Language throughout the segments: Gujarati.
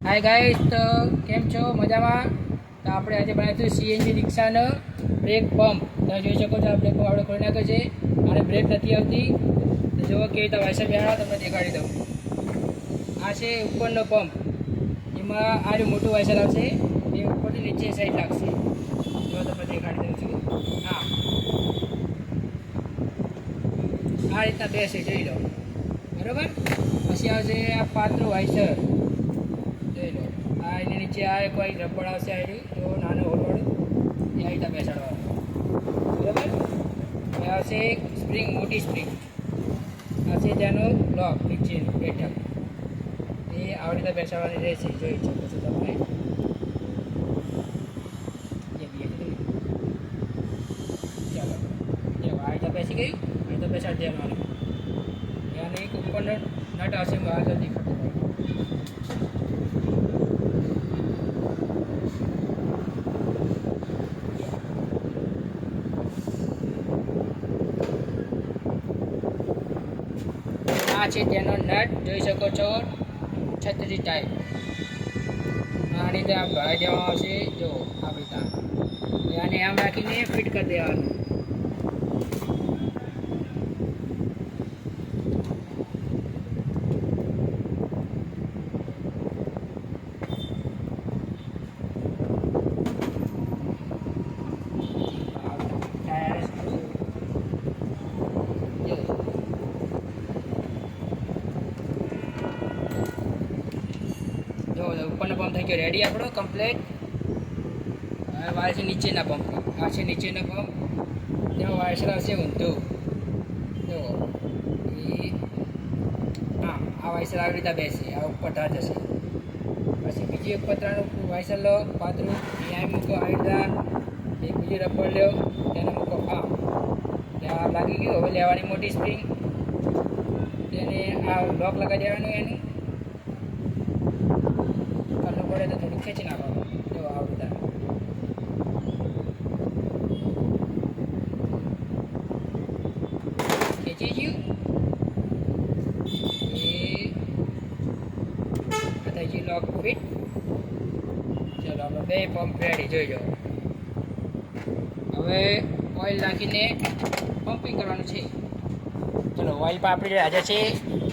હાય ગાઈસ, તો કેમ છો? મજામાં? તો આપણે આજે બનાવીશું સીએનજી રિક્ષાનો બ્રેક પંપ. તમે જોઈ શકો છો, આ બ્રેક પંપ આપણે ખોલી નાખ્યો છે અને બ્રેક નથી આવતી. તો જુઓ કેવી રીતે વાયસર બેહાડો, તમને દેખાડી દઉં. આ છે ઉપરનો પંપ, એમાં આ જે મોટું વાયસર આવશે એ ઉપરથી નીચે સાઈડ લાગશે. જો તમને દેખાડી દઉં છું. હા, આ રીતના બેસે, જોઈ લો. બરાબર. પછી આવશે આ પાતળું વાયસર, જોઈ લો. આ એની નીચે આ એક કોઈ રબડ આવશે, આવી જો નાનું હોલવાળું, એ આવી રીતે બેસાડવાનું. બરાબર. હવે આવશે એક સ્પ્રિંગ, મોટી સ્પ્રિંગ આવશે, ત્યાંનો બ્લોક નીચે બેઠક, એ આવી રીતે બેસાડવાની રહેશે. જોઈ શકો છો તમે. ચાલો, જો આ રીતે બેસી ગયું, આ રીતે બેસાડી દેવાનું. અને એક ઉપરનો નટ આવશે, બહાર જલ્દી ખબર આ છે તેનો નટ, જોઈ શકો છો, છત્રી ટાઈપ. આની રીતે આમ ભરાઈ દેવામાં આવશે. જો આ રીતના આને આમ રાખીને ફિટ કરી દેવાનું. જો ઉપરનો પંપ થઈ ગયો રેડી આપણો કમ્પ્લીટ. હવે વાય છે નીચેના પંપ, આ છે નીચેનો પંપ, તેમાં વાયસર આવશે ઊંધું. જો હા, આ વાયસર આવી રીતે બેસે, આ ઉપર ધાર જશે. પછી બીજી એક પતરાનું વાયસર લો, પાતળું, અહીંયા મૂકો આવી રીતના. એક બીજું રબર લો, તેને મૂકો. હા, ત્યાં લાગી ગયું. હવે લેવાની મોટી સ્પ્રિંગ, તેને આ લોક લગાવી દેવાનું. એનું કરવું પડે તો થોડું ખેંચી નાખવાનું. જો આ બધા ખેંચી ગયું. એ થઈ ગયું લોક ફિટ. ચલો, આપણે બે પંપ રેડી. જોઈ જાઓ. હવે ઓઇલ નાખીને પમ્પિંગ કરવાનું છે. ચલો, ઓઇલ પણ આપણી હાજર છે.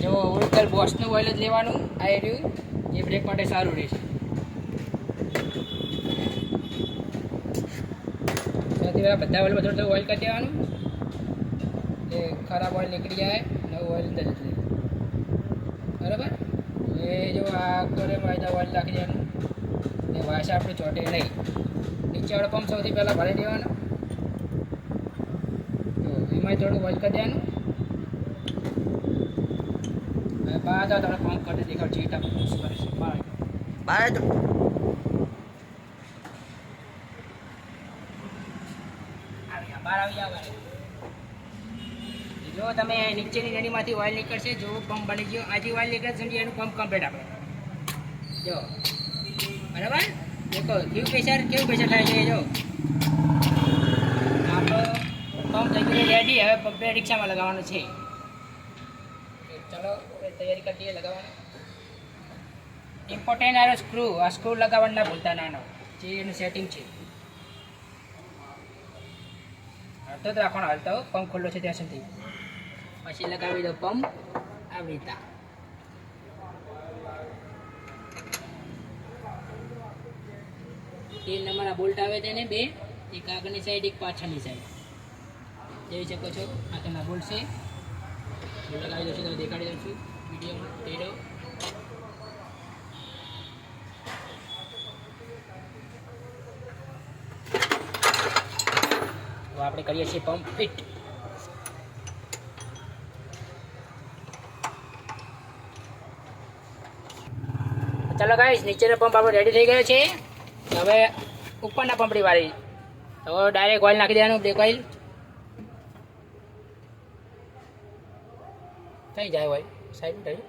જો ઓરિજિનલ બોસનું ઓઇલ જ લેવાનું. આ રહ્યું, એ બ્રેક માટે સારું રહેશે. સૌથી પહેલાં બધા ઓઇલમાં થોડું થોડું ઓઇલ કરી દેવાનું, એ ખરાબ ઓઇલ નીકળી જાય, નવું ઓઇલ અંદર જતું. બરાબર. એ જો આ કોરે વાયદા ઓઇલ નાખી દેવાનું, એ વાયસા આપણે ચોટે નહીં. નીચેવાળો પંપ સૌથી પહેલાં ભરી દેવાનો. જો એમાં થોડું ઓઇલ કરી દેવાનું. હવે બહાર જાઓ, તમને પંપ કરી દેખાડ છે. ઈટા પુશ કરે છે બહાર બહાર જો. બહાર આવી જાવ. જો તમે નીચેની નળીમાંથી ઓઇલ નીકળશે. જો પંપ બની ગયો, આથી ઓઇલ નીકળે સમજી એનું પંપ કમ્પ્લીટ આપણે. જો બરાબર. દેખો કેવું પ્રેશર થાય છે. જો આપણો પંપ થઈ ગયો રેડી. હવે પંપે રિક્ષામાં લગાવવાનું છે. ચલો, તૈયારી કરી દઈએ લગાવવાનું. ઇમ્પોર્ટન્ટ આ સ્ક્રૂ, આ સ્ક્રૂ લગાવવાનું ના ભૂલતા, નાનો જે એનું સેટિંગ છે. હાલતો તો રાખવાનો, હાલતો પંપ ખુલ્લો છે ત્યાં સુધી. પછી લગાવી દો પંપ આવી રીતના. તેલ નંબરના બોલ્ટ આવે તેને બે, એક આગળની સાઈડ, એક પાછળની સાઈડ. જોઈ શકો છો, આ તેના બોલ્ટ છે. લગાવી દઉં છું, તમે દેખાડી દઉં છું વિડીયોમાં. તેડો તો આપણે કરીએ છીએ પંપ ફિટ. ચાલો ગાઈસ, નીચેનો પંપ આપણો રેડી થઈ ગયો છે. હવે ઉપરના પંપની વાળી. તો ડાયરેક્ટ ઓઇલ નાખી દેવાનું, બ્રેક ઓઇલ થઈ જાય. ઓઇલ સાઈડ થઈ.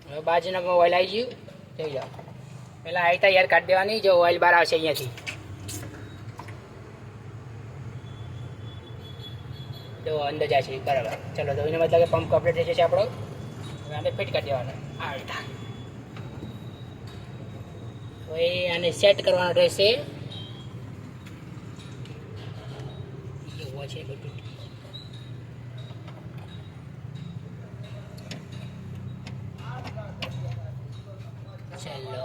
હવે બાજુના ઓઇલ આવી ગયું. જોઈ જાઓ. પહેલાં આવી તૈયાર કાઢી દેવાની. જો ઓઇલ બહાર આવશે અહીંયાથી. જો અંદર જાય છે બરાબર. ચલો તો એનો મતલબ કે પંપ કમ્પ્લીટ થઈ જશે આપણો. હવે આપણે ફિટ કરી દેવાનો આ રીતે. હવે આને સેટ કરવાનો રહેશે. એવું છે બધું. ચલો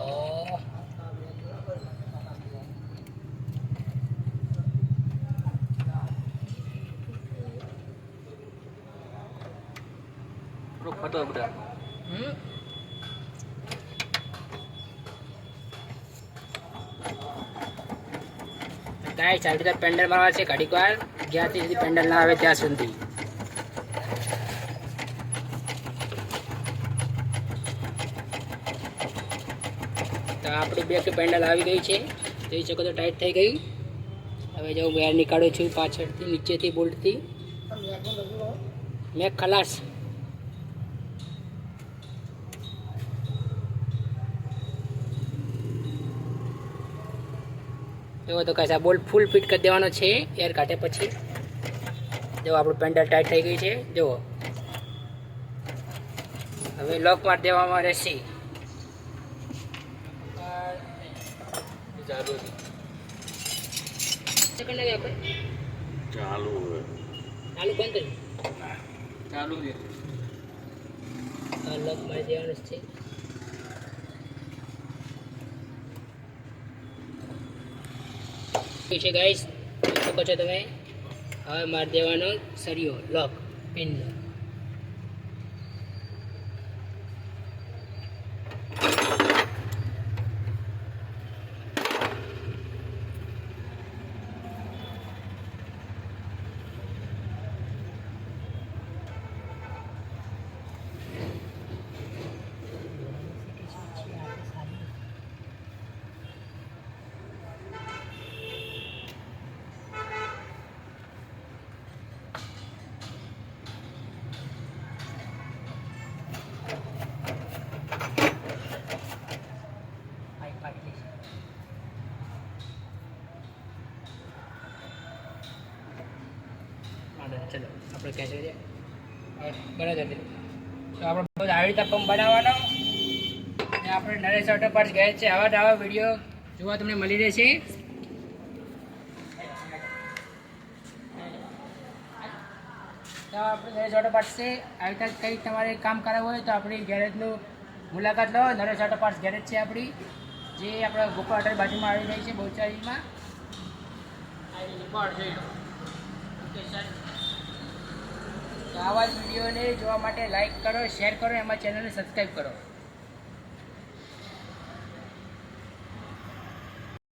ફટો બધા ગાઈસ આવી રીતે પેન્ડલ મારવા છે ઘડીક વાર, જ્યાંથી સુધી પેન્ડલ ના આવે ત્યાં સુધી. તો આપણી બેક પેન્ડલ આવી ગઈ છે, જોઈ શકો તો ટાઈટ થઈ ગઈ. હવે જો હું બહાર નીકાળું છું પાછળથી, નીચેથી બોલ્ટથી. મેં ખલાસ. જો તો કશા બોલ્ટ ફૂલ ફિટ કરી દેવાનો છે એર કાઢે પછી. જો આપણું પેન્ડલ ટાઈટ થઈ ગઈ છે. જુઓ હવે લોક મારી દેવામાં રહેશે. ચાલુ ચાલુ ચાલુ બંધ ચાલુ છે. લોક મારી દેવાનું છે. છે ગાઈસ, જોઈ શકો છો તમે. હવે મારી દેવાનો સરિયો લોક પિન. ચલો આપણે ક્યાં છે બરાબર. તો આપણે બહુ આવી રીતે પંપ બનાવવાનો. અને આપણે નરેશ ઓટો પાર્ટ્સ ગયા છે. આવા વિડીયો જોવા તમને મળી રહેશે. તો આપણે નરેશ ઓટો પાર્ટ્સ છે. આવી રીતે કંઈ તમારે કામ કરાવવું હોય તો આપણી ગેરેજનું મુલાકાત લો. નરેશ ઓટો પાર્ટ્સ ગેરેજ છે આપણી, જે આપણા ગોપાલ હોટલ બાજુમાં આવી રહી છે બહુચારીમાં. તો આવા જ વિડીયોને જોવા માટે લાઈક કરો, શેર કરો, એમાં ચેનલને સબસ્ક્રાઈબ કરો.